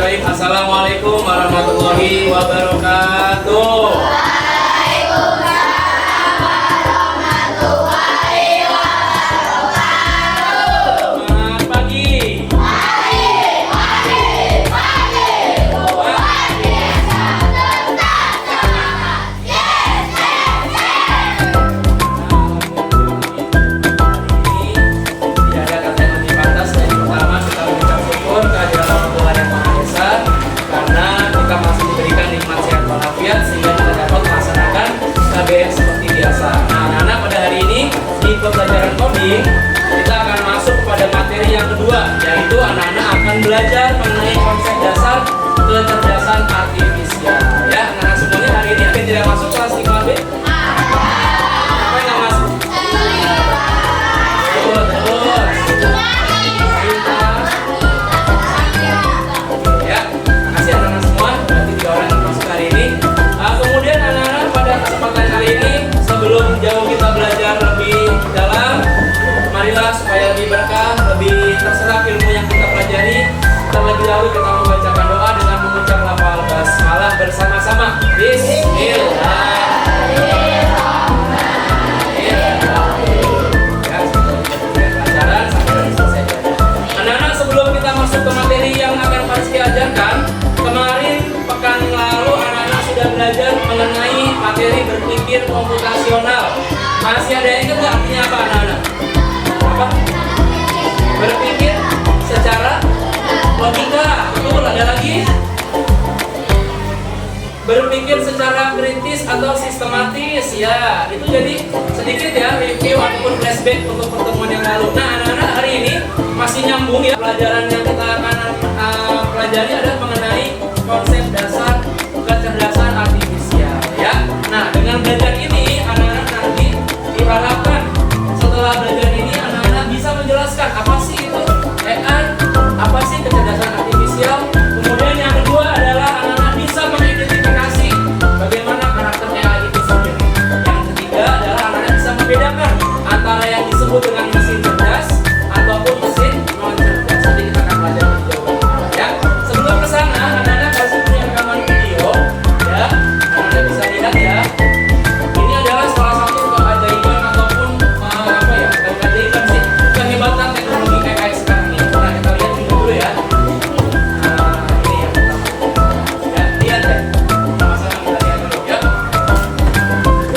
Bismillahirrahmanirrahim. Assalamualaikum warahmatullahi wabarakatuh. Waalaikumsalam warahmatullahi wabarakatuh. Selamat pagi. Pagi. Luar biasa, tetap semangat. Yes. Tidak ada kata yang lebih pantas. Yang pertama kita mengucap syukur kehadiran Allah Tuhan Yang Maha Esa, karena kita masih diberikan nikmat sehat walafiat sehingga kita dapat melaksanakan KBM seperti biasa. Nah, anak-anak, pada hari ini di pembelajaran coding kita akan masuk kepada materi yang kedua, yaitu anak-anak akan belajar mengenai konsep dasar kecerdasan artifisial. Ya, anak-anak semuanya hari ini ada yang tidak masuk kelas 5B? Apa yang nggak masuk? Terus. Ya, makasih anak-anak semua. Berarti 3 orang yang masuk hari ini. Kemudian anak-anak, pada kesempatan kali ini, sebelum jauh kita belajar lebih dalam, marilah supaya lebih berkah, lebih terserap ilmu yang kita pelajari. Terlebih dahulu kita membacakan doa dengan mengucap lafal basmalah bersama-sama. Anak-anak, sebelum kita masuk ke materi yang akan Farizky ajarkan, kemarin pekan lalu anak-anak sudah belajar mengenai materi berpikir komputasional. Masih ada yang ingat nggak artinya apa, anak-anak? Apa? Berpikir secara logika. Betul, ada lagi? Berpikir secara kritis atau sistematis. Ya, itu jadi sedikit ya review ataupun flashback untuk pertemuan yang lalu. Nah, anak-anak, hari ini masih nyambung ya. Pelajaran yang kita akan pelajari adalah mengenai konsep dasar kecerdasan artifisial ya. Nah, dengan belajar ini anak-anak nanti diharapkan setelah belajar ini anak-anak bisa menjelaskan apa sih itu AI, apa sih kecerdasan artifisial. Kemudian yang kedua adalah anak-anak bisa mengidentifikasi bagaimana karakter AI itu sendiri. Yang ketiga adalah anak-anak bisa membedakan antara yang disebut dengan mesin cerdas ataupun mesin non cerdas. Nanti kita akan belajar lebih jauh ya. Sebelum kesana, anak-anak pasti punya rekaman video ya. Anak-anak bisa lihat ya. Ini adalah salah satu keajaiban ataupun apa ya? Bukan keajaiban sih, kehebatan teknologi AI sekarang ini. Nah, kita lihat dulu ya. Nah, ini yang pertama. Ya, lihat deh. Sama-sama kita lihat dulu ya.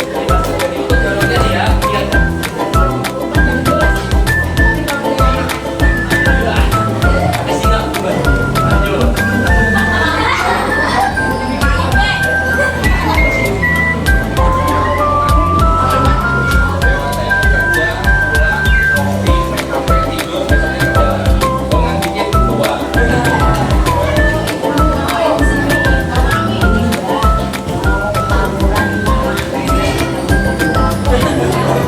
Ini masuk ke YouTube downloadnya nih ya. Lihat deh. Ada singa juga. Lanjut.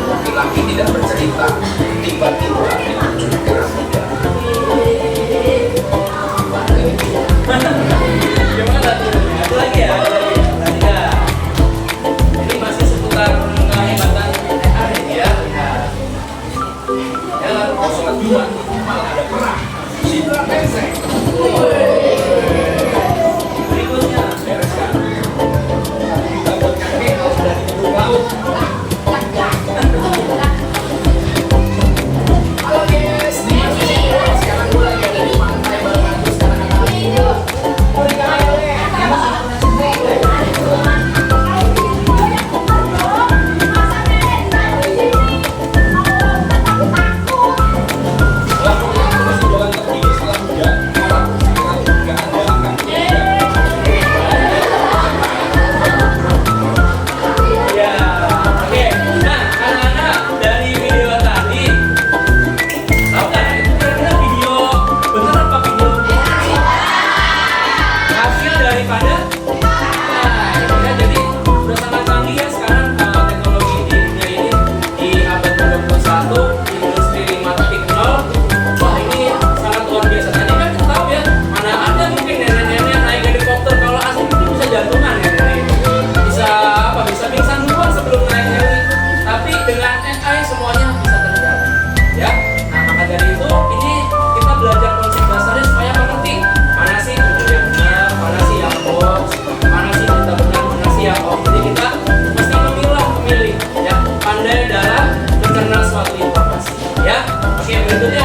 Laki-laki tidak bercerita, tiba-tiba muncul piramida. Gimana tuh? Ada lagi ya? Ada lagi. Tiga. Ini masih seputar kehebatan AI ya. Ya, lalu Sholat Jumat malah ada perang. Citra pesek. berikutnya. Bereskan. Kita buatkan keos dan hidup laut. Halo guys, sekarang gue lagi ada di pantai Barangatus Setelah masih jalan tertinggi setelah hujan, malam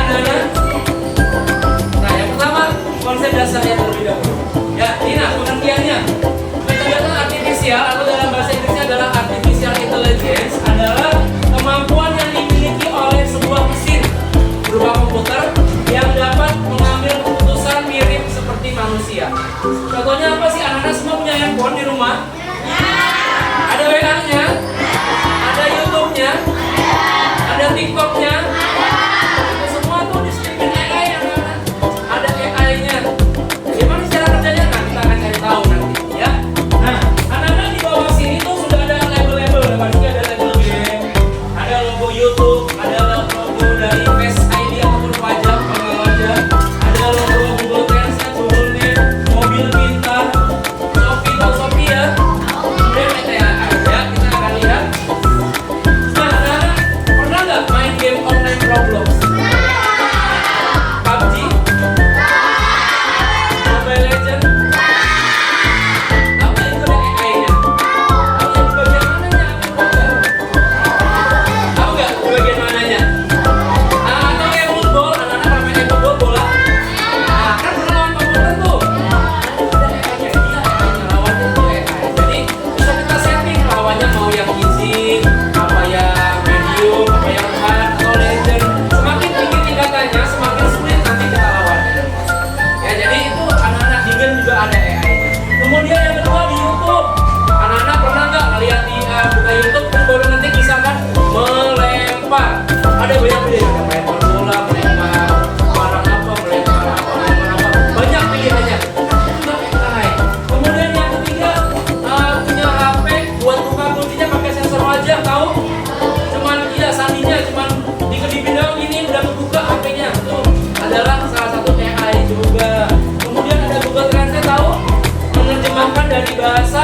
anak-anak? Nah, yang pertama konsep dasarnya terlebih dahulu. Ya, ini nah pengertiannya. Kecerdasan artifisial atau dalam bahasa Inggrisnya adalah artificial intelligence adalah kemampuan yang dimiliki oleh sebuah mesin berupa komputer yang dapat mengambil keputusan mirip seperti manusia. Contohnya apa sih? Anak-anak semua punya handphone di rumah? Ada WA-nya? Ada YouTube-nya? Ada TikTok-nya? Semua tuh disediakan AI anak-anak. Ada AI-nya. Gimana cara kerjanya? Nah, kita akan cari tahu nanti ya. Nah, anak-anak di bawah sini tuh sudah ada label-label. Pasti ada label game, ada logo YouTube, ada logo dari Face ID ataupun wajah, pengenal wajah, ada logo Google Translate, Google Map, mobil pintar, Shopee, tahu Shopee ya. Kemudian AI ya, kita akan lihat. Nah, anak-anak pernah nggak main game online Roblox? PUBG? Mobile Legends? Tahu nggak itu ada AI-nya? Tahu yang di bagian mananya? Tahu nggak di bagian mananya? Atau kayak football, anak-anak ramai kayak football bola. Nah, kan pernah lawan komputer tuh. Ada AI-nya, dia AI-nya, lawannya tuh AI. Jadi bisa kita setting lawannya mau yang easy, apa yang medium, apa yang hard atau legend. Semakin tinggi tingkatannya, semakin sulit nanti kita lawannya. Ya, jadi itu anak-anak di game juga ada AI-nya. Kemudian yang kedua di YouTube. Anak-anak pernah nggak lihat di buka YouTube terus baru nanti misalkan melempar. Ada banyak pilihan, ada melempar bola, melempar barang apa, melempar apa, melempar apa. Banyak pilihannya. Itu juga AI. Kemudian yang ketiga punya HP buat buka kuncinya pakai sensor wajah, tahu? Cuman iya sandinya cuman dikedipin doang ini udah kebuka HP-nya. Itu adalah salah satu AI juga. Kemudian ada Google Translate, tahu? Menerjemahkan dari bahasa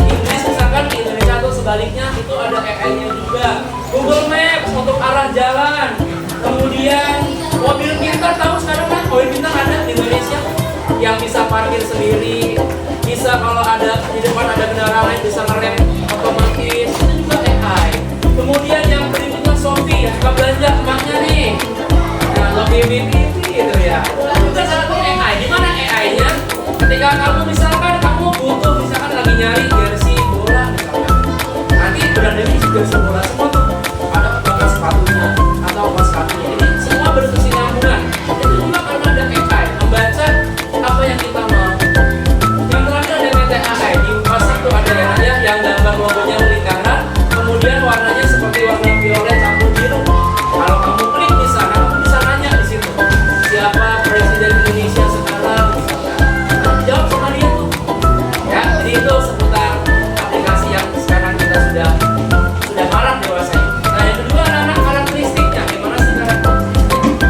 Inggris misalkan ke Indonesia atau sebaliknya, itu ada AI-nya juga. Google Maps untuk arah jalan. Kemudian mobil pintar, tahu sekarang kan mobil pintar ada di Indonesia yang bisa parkir sendiri, bisa kalau ada di depan ada kendaraan lain bisa ngerem otomatis, itu juga AI. Kemudian yang berikutnya Shopee, yang suka belanja emaknya nih. Nah, lebih gitu ya. Itu juga salah satu AI. Di mana AI-nya? Ketika kamu misalkan kamu butuh misalkan lagi nyari jersey bola misalkan, nanti berandanya jersey bola semua tuh ada bekas sepatunya atau pas kakinya. Ini semua berkesinambungan. Itu juga karena ada AI membaca apa yang kita mau. Yang terakhir ada AI di pas itu ada yang gambar logonya lingkaran, kemudian warnanya seperti warna violet campur biru. Kalau kamu klik di sana, kamu bisa nanya di situ siapa presiden Indonesia sekarang. Jawab sama dia tuh ya, jadi itu seputar aplikasi yang sekarang kita sudah marak dewasa ini. Nah, yang kedua anak-anak karakteristiknya gimana sih karakteristiknya?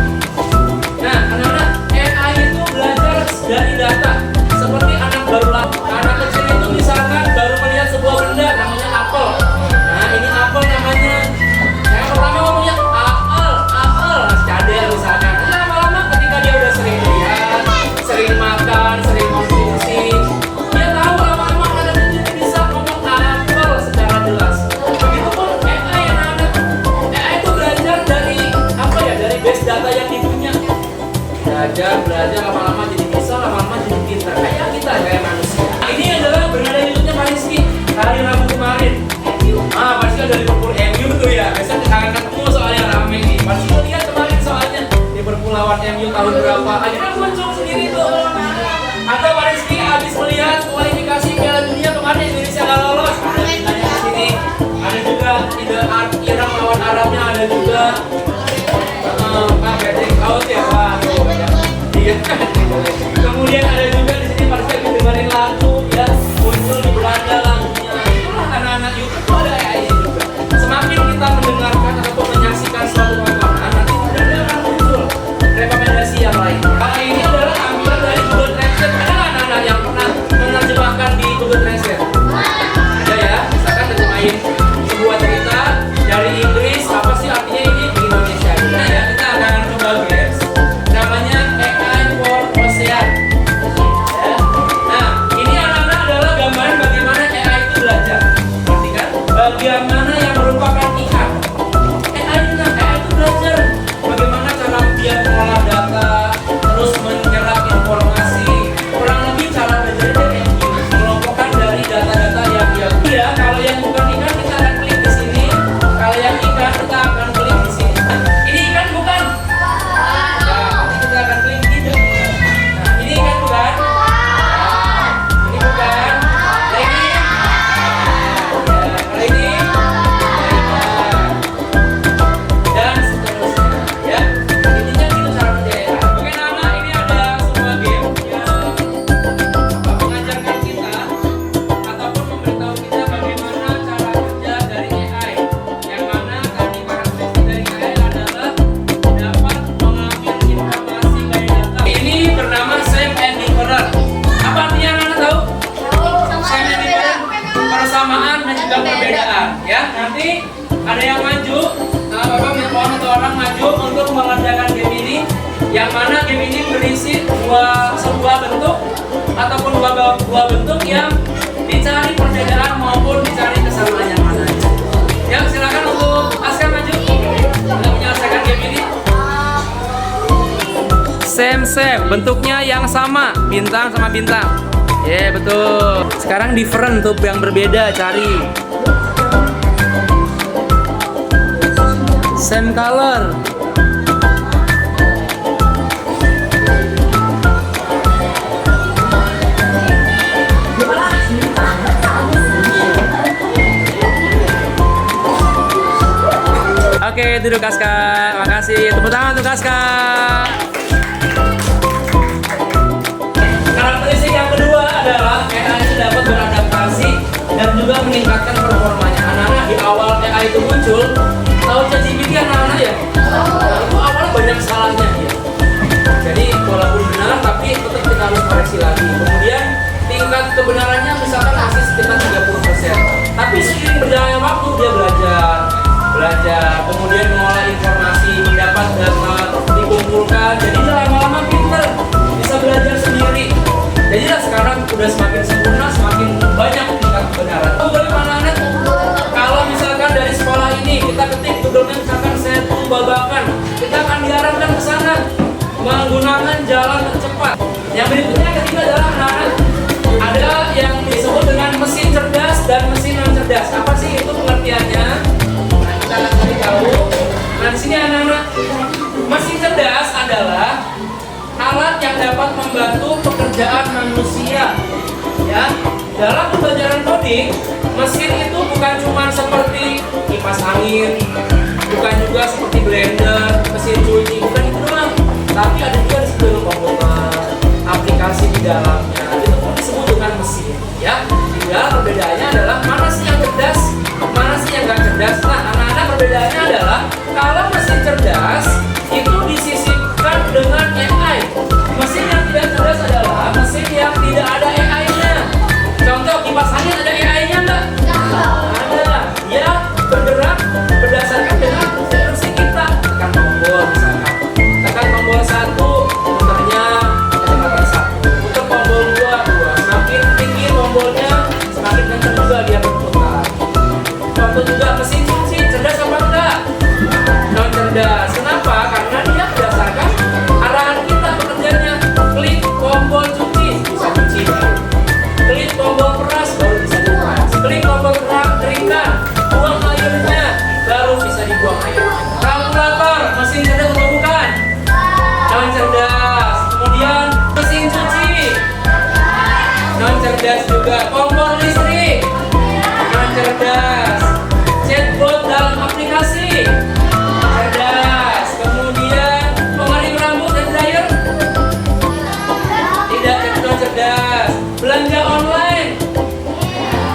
Nah, anak-anak AI itu belajar dari data seperti anak baru lahir. Anak kecil itu misalkan baru melihat sebuah benda namanya apel. Nah, ini apel namanya. Yang pertama ngomongnya apel cadel misalkan. Nah, lama-lama ketika dia udah sering lihat, sering makan, sering konsumsi, dia tahu lama-lama anak itu bisa ngomong apel secara jelas. Begitupun AI anak-anak. AI itu belajar dari apa ya? Dari base data yang dipunya. Belajar lama-lama jadi bisa, lama-lama jadi pintar. Kayak kita, kayak manusia. Ini adalah bernada YouTube-nya Pak Rizky hari Rabu kemarin. Pak Rizky ada Liverpool MU tuh ya. Besok kita akan ketemu soalnya rame nih. Pak Rizky lihat kemarin soalnya Liverpool lawan MU tahun berapa. Akhirnya muncul sendiri tuh. Atau Pak Rizky habis melihat kualifikasi Piala Dunia kemarin Indonesia nggak lolos. Ada ditanya di sini. Ada juga Irak lawan Arabnya ada juga. Pak Patrick out ya Pak. Iya. Kemudian ada juga di sini Pak Rizky dengerin lagu ya, muncul di Belanda lagunya. Itulah anak-anak YouTube tuh ada AI juga. Semakin kita mendengarkan ataupun menyaksikan suatu tontonan, nanti kemudian akan muncul rekomendasi yang lain. Ini adalah ambilan dari Google Translate. Ada nggak anak-anak yang pernah menerjemahkan di Google Translate? Ada ya, misalkan terjemahin sebuah cerita dari Inggris, apa sih artinya ini di Indonesia? Nah ya, kita akan coba dua bentuk yang dicari perbedaan maupun dicari kesamaan yang mana. Ya, silakan untuk Aska maju untuk menyelesaikan game ini. Same, bentuknya yang sama, bintang sama bintang. Ya, betul. Sekarang different tuh yang berbeda cari. Same color. Oke, duduk Aska. Makasih. Tepuk tangan untuk Aska. Karakteristik yang kedua adalah AI itu dapat beradaptasi dan juga meningkatkan performanya. Anak-anak di awal AI itu muncul, tahu ChatGPT anak-anak ya? Itu awalnya banyak salahnya ya. Jadi walaupun benar, tapi tetap kita harus koreksi lagi. Kemudian tingkat kebenarannya misalkan masih sekitar 30%. Tapi seiring berjalannya waktu dia belajar, kemudian mengolah informasi, mendapat data, dikumpulkan. Jadi dia lama-lama pinter, bisa belajar sendiri. Jadi sekarang udah semakin sempurna, semakin banyak tingkat kebenaran. Bagaimana kalau misalkan dari sekolah ini kita ketik judulnya misalkan satu babakan, kita akan diarahkan ke sana menggunakan jalan tercepat. Yang berikutnya ketiga adalah anak-anak ada yang disebut dengan mesin cerdas dan mesin non cerdas. Apa sih itu pengertiannya? Nah, kita akan cari tahu. Nah, di sini anak-anak, mesin cerdas adalah alat yang dapat membantu pekerjaan manusia. Ya, dalam pembelajaran coding, mesin itu bukan cuma seperti kipas angin, bukan juga seperti blender, mesin cuci, bukan itu doang. Tapi ada juga disebut komputer, aplikasi di dalamnya. Itu pun disebut dengan mesin. Ya, tinggal perbedaannya adalah mana sih yang cerdas, mana sih yang nggak cerdas. Nah, anak-anak perbedaannya adalah kalau mesin cerdas itu disisipkan dengan AI. Mesin yang tidak cerdas adalah mesin yang tidak ada AI-nya. Contoh kipas angin ada AI-nya nggak? Ada. Dia bergerak berdasarkan dengan versi kita. Tekan tombol misalkan. Tekan tombol 1, muternya kecepatan 1. Putar tombol 2. Semakin tinggi tombolnya, semakin kencang juga dia berputar. Contoh juga mesin cuci, cerdas apa enggak? Non cerdas. Kenapa? Karena dia berdasarkan arahan kita bekerjanya. Klik tombol cuci, bisa cuci baru. Klik tombol peras, baru bisa diperas. Klik tombol keringkan, buang airnya, baru bisa dibuang air. Kalkulator, mesin cerdas atau bukan? Non cerdas. Kemudian mesin cuci, non cerdas juga. Kompor listrik, non cerdas. Chatbot dalam aplikasi, cerdas. Kemudian pengering rambut dan dryer, tidak cerdas. Belanja online,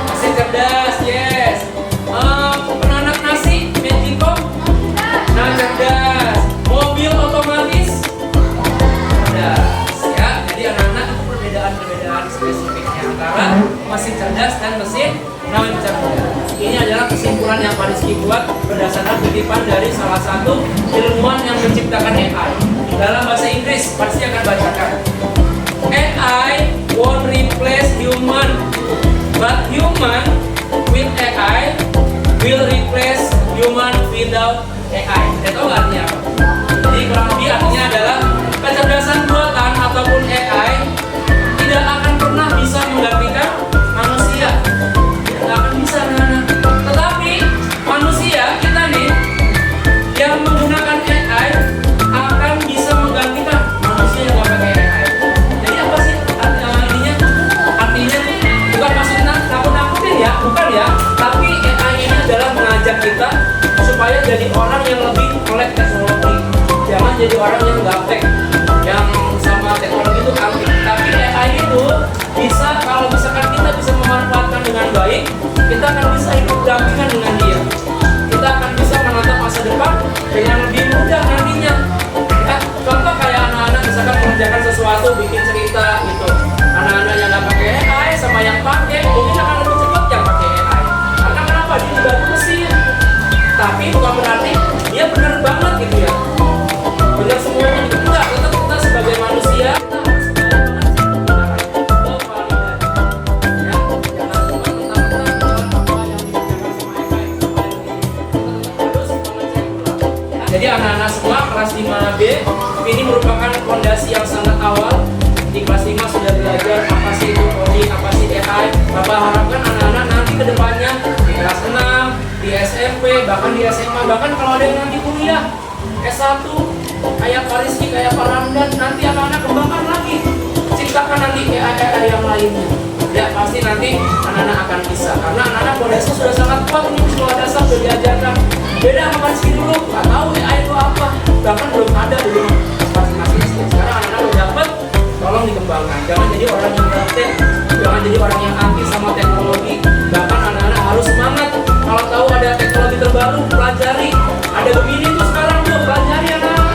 masih cerdas, yes. Penanak nasi, Magicom, non cerdas. Mobil otomatis, cerdas. Ya, jadi anak-anak itu perbedaan spesifiknya antara mesin cerdas dan mesin non cerdas. Ini adalah kesimpulan yang Pak Rizky buat berdasarkan kutipan dari salah satu ilmuwan yang menciptakan AI. Dalam bahasa Inggris, pasti akan bacakan. AI won't replace human, but human with AI will replace human without AI. Itu artinya apa? Jadi kurang lebih artinya adalah kecerdasan buatan ataupun AI tidak akan pernah bisa menggantikan manusia. Tidak akan bisa, anak-anak. Tetapi manusia kita nih yang menggunakan AI akan bisa menggantikan manusia yang nggak pakai AI. Jadi apa sih ininya? Artinya bukan maksudnya nakut-nakutin ya, bukan ya. Tapi AI ini adalah mengajak kita supaya jadi orang yang lebih melek teknologi. Jangan jadi orang yang gaptek, yang sama teknologi itu anti. Tapi AI itu bisa, kalau misalkan kita bisa memanfaatkan dengan baik, kita akan bisa hidup dampingan dengan dia. Kita akan bisa menatap masa depan dengan lebih mudah nantinya. Ya, contoh kayak anak-anak misalkan mengerjakan sesuatu, bikin cerita gitu. Anak-anak yang nggak pakai AI sama yang pakai mungkin akan lebih cepat yang pakai AI. Karena kenapa? Dia dibantu mesin. Tapi bukan berarti dia benar banget gitu ya. Benar semuanya juga enggak. Tetap kita sebagai manusia kita harus belajar validasi. merupakan fondasi yang sangat awal. Di kelas 5 sudah belajar apa sih itu coding, apa sih AI. Bapak harapkan anak-anak nanti ke depannya di kelas 6, di SMP, bahkan di SMA, bahkan kalau ada yang nanti kuliah S1 kayak Pak Rizky, kayak Pak Ramdan, nanti anak-anak kembangkan lagi, ciptakan nanti AI yang lainnya. Ya pasti nanti anak-anak akan bisa, karena anak-anak fondasi sudah sangat kuat. Ini di sekolah dasar sudah diajarkan. Beda sama Pak Rizky dulu, nggak tahu AI itu apa, bahkan belum ada dulu masing-masing. Sekarang anak-anak udah dapat, tolong dikembangkan. Jangan jadi orang yang gaptek, jangan jadi orang yang anti sama teknologi. Bahkan anak-anak harus semangat. Kalau tahu ada teknologi terbaru, pelajari. Ada begini tuh sekarang tuh, pelajari anak.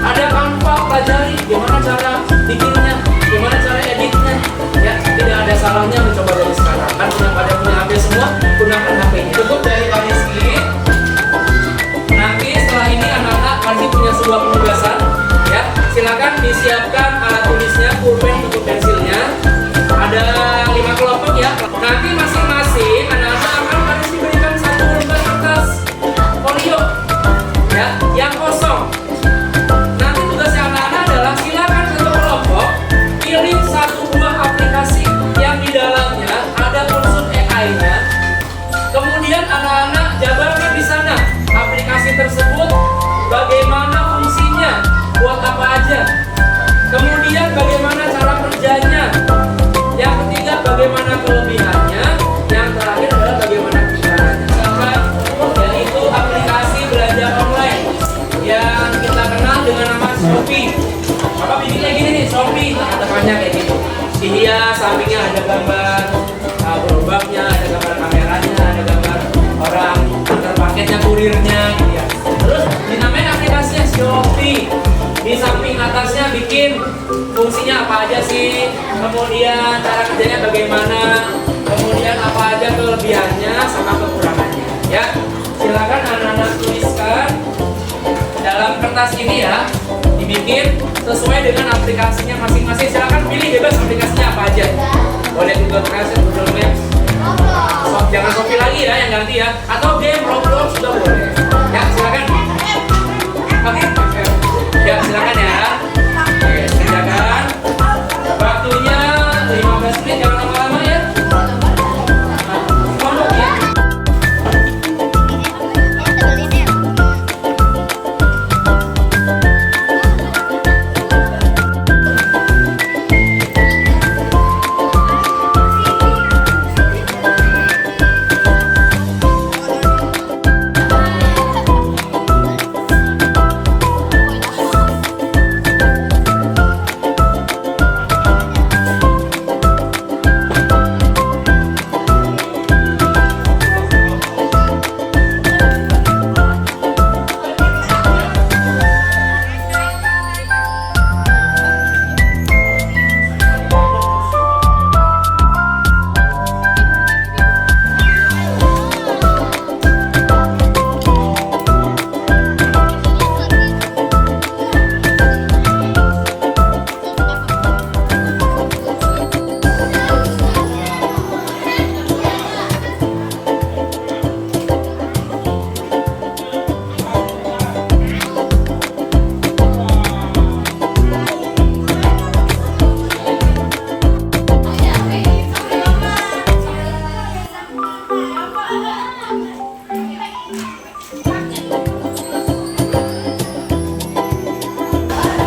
Ada Canva, pelajari gimana cara bikinnya, gimana cara editnya. Ya, tidak ada salahnya mencoba dari sekarang. Kan pada punya HP semua, gunakan HP-nya. Cukup dari Pak Rizky. Nanti setelah ini anak-anak pasti punya sebuah penugasan. Ya, silakan disiapkan alat tulisnya, pulpen, buku pensilnya. Ada 5 kelompok ya. Nanti masing-masing anak-anak akan harus diberikan satu lembar kertas folio ya, yang kosong. Nanti tugasnya anak-anak adalah silakan satu kelompok pilih satu buah aplikasi yang di dalamnya ada unsur AI-nya. Kemudian anak-anak jabarkan di sana aplikasi tersebut bagaimana fungsinya, buat apa aja. Kemudian bagaimana cara kerjanya. Yang ketiga bagaimana kelebihannya. Yang terakhir adalah bagaimana kekurangannya. Misalkan yaitu aplikasi belanja online yang kita kenal dengan nama Shopee. Bapak bikinnya gini nih, Shopee, tengah-tengahnya kayak gitu. Dihias, sampingnya ada gambar gerobaknya, ada gambar kameranya, ada gambar orang antar paketnya, kurirnya gitu ya. Terus dinamain aplikasinya Shopee. Di samping atasnya bikin fungsinya apa aja sih, kemudian cara kerjanya bagaimana, kemudian apa aja kelebihannya sama kekurangannya. Ya, silakan anak-anak tuliskan dalam kertas ini ya, dibikin sesuai dengan aplikasinya masing-masing. Silakan pilih bebas aplikasinya apa aja. Boleh Google Translate, Google Maps. Jangan Shopee lagi ya yang ganti ya, atau game Roblox juga boleh. Ya, silakan. Oke. Ya, silakan ya. Oke, kerjakan. Waktunya 15 menit, jangan lama-lama ya. Pondok ya.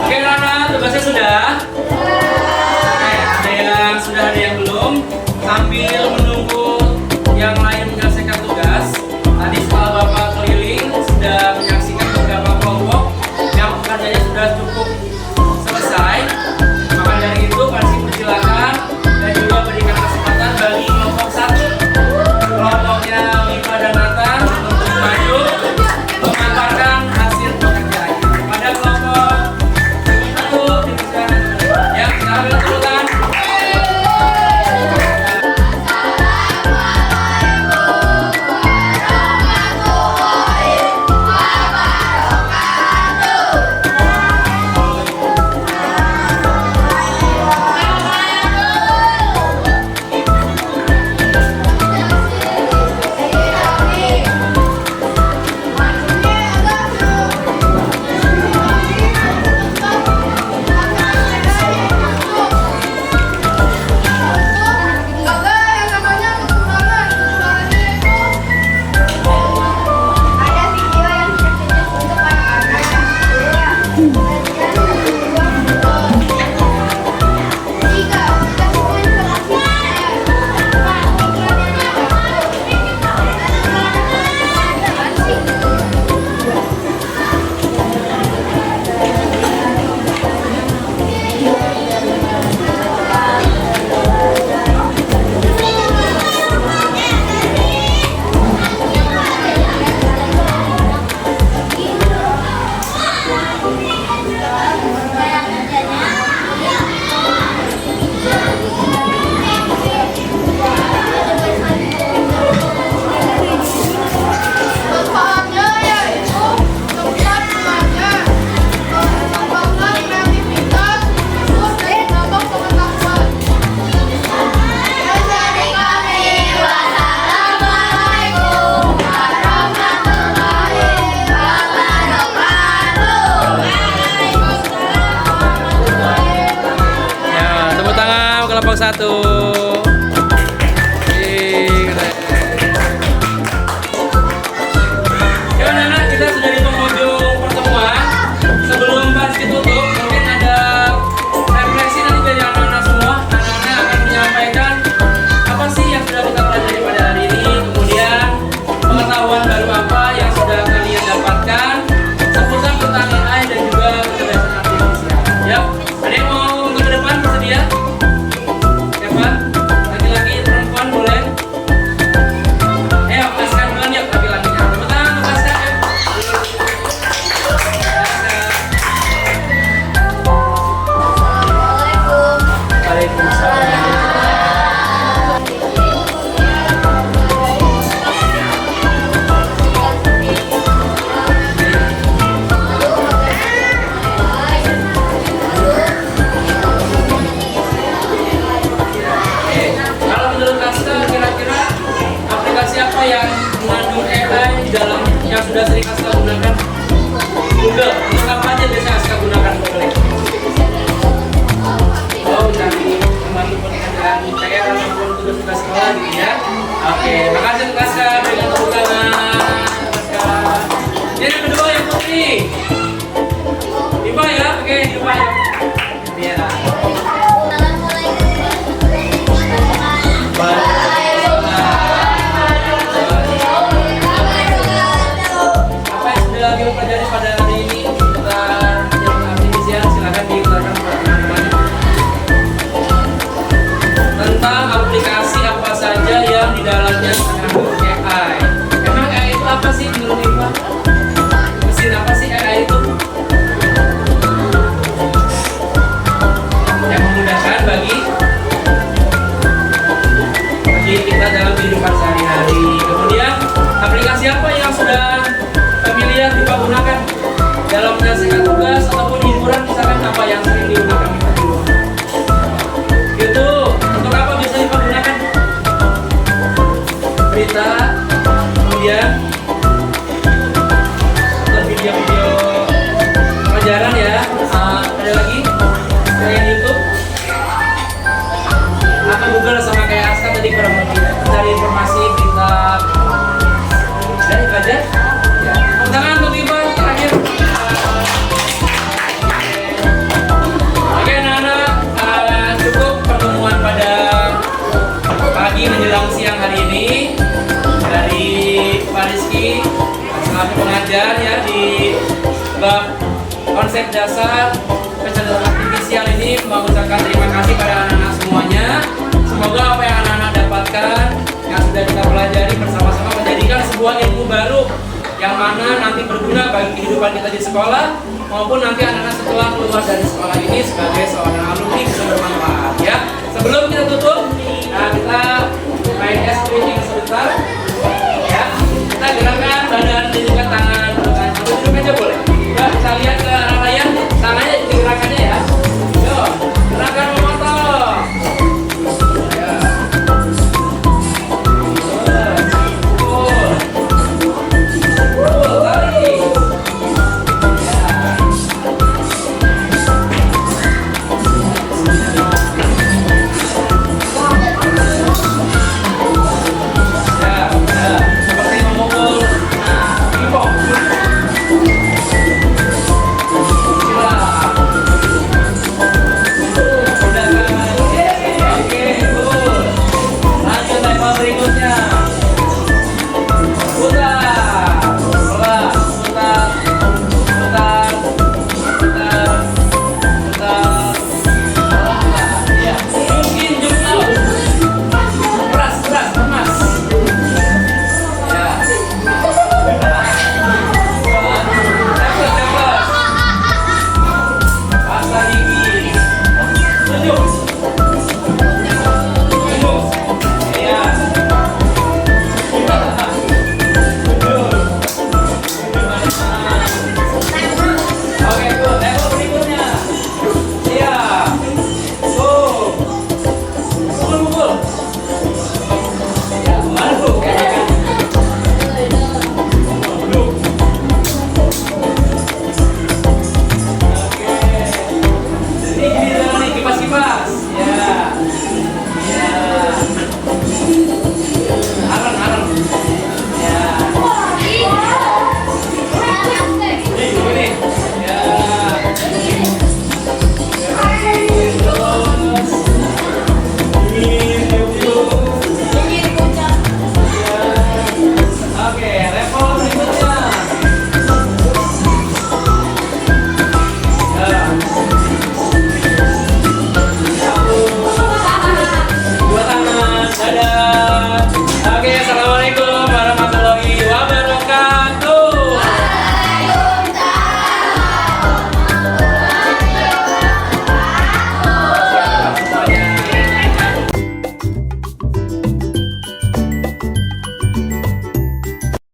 Oke, Rana, tugasnya sudah? Oke, sudah ada yang belum? Sambil menunggu yang lain menyelesaikan tugas, tadi setelah Bapak keliling sudah menyaksikan beberapa kelompok yang pekerjaannya sudah cukup selesai. Maka dari itu, Parsik persilakan dan juga berikan kesempatan bagi kelompok 1, kelompoknya Mifa dan Nathan untuk maju memaparkan hasil pekerjaannya. Pada kelompok 1 dipersilakan. satu. Keren. Ya anak-anak, kita sudah di penghujung pertemuan. Sebelum pas ditutup, mungkin ada refleksi nanti dari anak-anak semua. Anak-anak akan menyampaikan apa sih yang sudah kita pelajari pada hari ini, kemudian pengetahuan baru apa yang sudah kalian dapatkan seputar tentang AI dan juga kecerdasan artifisial. Ya, ada yang mau ke depan bersedia? Siapa? Laki-laki, perempuan boleh? Ayo, lepaskan duluan yuk laki-lakinya. Tepuk tangan, lepaskan yuk. Waalaikumsalam. Kalau menurut Kasta, kira-kira aplikasi apa yang mengandung AI di dalam yang sudah sering Kasta gunakan? Google. Untuk apa aja biasanya Kasta gunakan Google? Oh, cari membantu pekerjaan PR ataupun tugas-tugas sekolah gitu ya. Oke, makasih untuk Kasta. Berikan tepuk tangan. Kasta. Ini yang kedua yang putih. Diva ya, oke Diva ya. Biar. Apa yang sudah kita pelajari pada hari ini tentang yang artifisial, silakan diutarakan kepada teman-teman. Tentang aplikasi apa saja yang di dalamnya mengandung AI. Emang AI itu apa sih menurut Iva? Mesin apa sih AI itu? Yang memudahkan bagi kita dalam kehidupan sehari-hari. Kemudian aplikasi apa yang sudah familiar kita gunakan dalam menyelesaikan tugas ataupun hiburan, misalkan apa yang sering digunakan kita di rumah? YouTube. Untuk apa biasa kita gunakan? Berita. Kemudian untuk video-video pelajaran ya. Ada lagi selain YouTube? Atau Google sama kayak Aska tadi kurang lebih cari informasi kita dari belajar ya. Tangan untuk Iva terakhir. Oke anak-anak, cukup pertemuan pada pagi menjelang siang hari ini dari Pak Rizky selaku pengajar ya di bab konsep dasar kecerdasan artifisial ini. Mengucapkan terima kasih pada anak-anak semuanya. Semoga apa yang anak-anak dapatkan yang sudah kita pelajari bersama-sama menjadikan sebuah ilmu baru yang mana nanti berguna bagi kehidupan kita di sekolah maupun nanti anak-anak setelah keluar dari sekolah ini sebagai seorang alumni